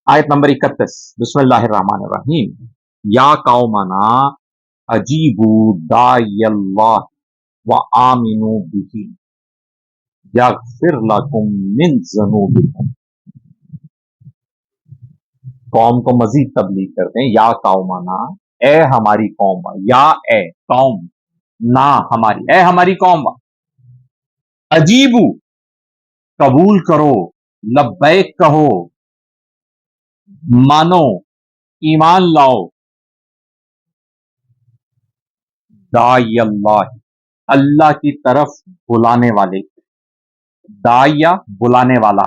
आयत नंबर 31 बिस्मिल्लाहिर्रहमानिर्रहीम। या कौमना अजीबू दायल्लाह व आमिनू बिही यगफिर लकुम मिन ज़ुनूबिकुम। कौम को मजीद तबलीग करते हैं। या कौमना, ए हमारी कौम, या ए कौम, ना हमारी, ए हमारी कौम, अजीबू कबूल करो, लब्बैक कहो, मानो, ईमान लाओ, दाई अल्लाह, अल्लाह की तरफ बुलाने वाले, दाया बुलाने वाला,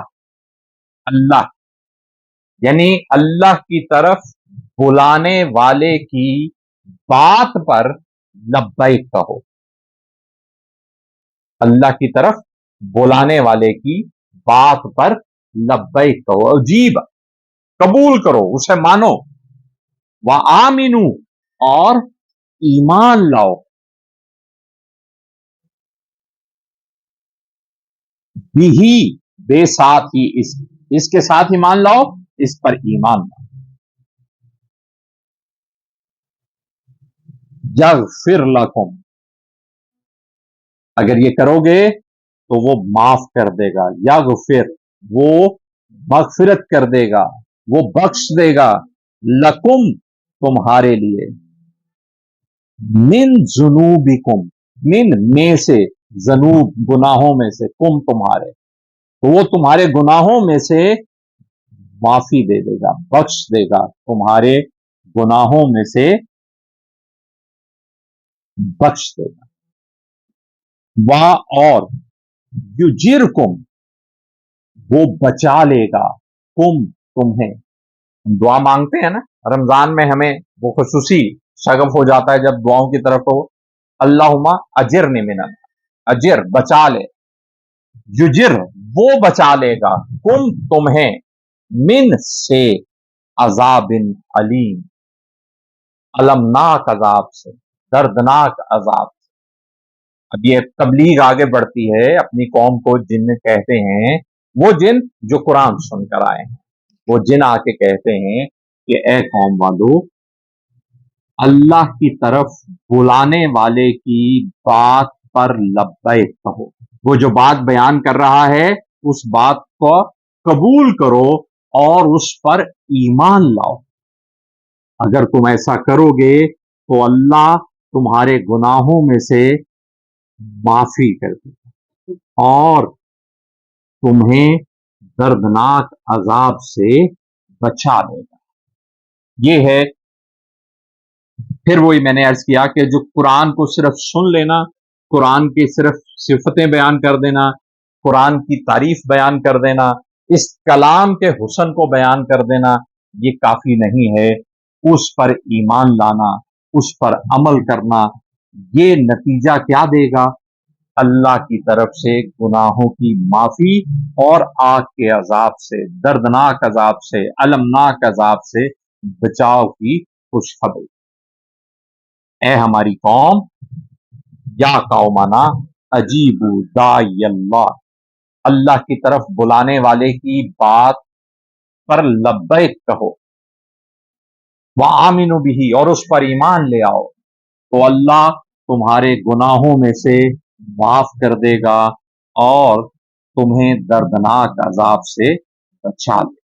अल्लाह यानी अल्लाह की तरफ बुलाने वाले की बात पर लब्बैक कहो। अल्लाह की तरफ बुलाने वाले की बात पर लब्बैक कहो, अजीब कबूल करो, उसे मानो, व आमिनू और ईमान लाओ, बिही बे साथ ही इसके साथ ईमान लाओ, इस पर ईमान लाओ। यगफिर लकुम, अगर ये करोगे तो वो माफ कर देगा। यगफिर, वो मगफिरत कर देगा, वो बख्श देगा, लकुम तुम्हारे लिए, मिन जुनूबिकुम, मिन में से, जनूब गुनाहों में से, कुम तुम्हारे, तो वो तुम्हारे गुनाहों में से माफी दे देगा, बख्श देगा, तुम्हारे गुनाहों में से बख्श देगा। वा और युजिरकुम, वो बचा लेगा, कुम तुम्हें। हम दुआ मांगते हैं ना रमजान में, हमें वो खुसूसी शगफ हो जाता है जब दुआओं की तरफ हो, अल्लाहुम्मा अजिरनी मिनन, अजिर बचा ले, युजिर वो बचा लेगा, कुम तुम्हें, मिन से, अजाबिन अलीम, अलमनाक अजाब से, दर्दनाक अजाब। अब ये तबलीग आगे बढ़ती है अपनी कौम को, जिन कहते हैं, वो जिन जो कुरान सुनकर आए हैं, वो जिन आके कहते हैं कि ए कौम वालों, अल्लाह की तरफ बुलाने वाले की बात पर लब्बैक कहो। वो जो बात बयान कर रहा है उस बात को कबूल करो और उस पर ईमान लाओ। अगर तुम ऐसा करोगे तो अल्लाह तुम्हारे गुनाहों में से माफी कर देगा और तुम्हें दर्दनाक अजाब से बचा लेगा। ये है, फिर वही मैंने अर्ज किया कि जो कुरान को सिर्फ सुन लेना, कुरान की सिर्फ सिफतें बयान कर देना, कुरान की तारीफ बयान कर देना, इस कलाम के हुस्न को बयान कर देना, ये काफी नहीं है। उस पर ईमान लाना, उस पर अमल करना, ये नतीजा क्या देगा? अल्लाह की तरफ से गुनाहों की माफी और आग के अजाब से, दर्दनाक अजाब से, अलमनाक अजाब से बचाव की खुशखबरी। ए हमारी कौम, या कौमना अजीबू दाई अल्लाह, अल्लाह की तरफ बुलाने वाले की बात पर लब्बैक कहो, व आमिनू बिही और उस पर ईमान ले आओ, तो अल्लाह तुम्हारे गुनाहों में से माफ कर देगा और तुम्हें दर्दनाक अजाब से बचा लेगा।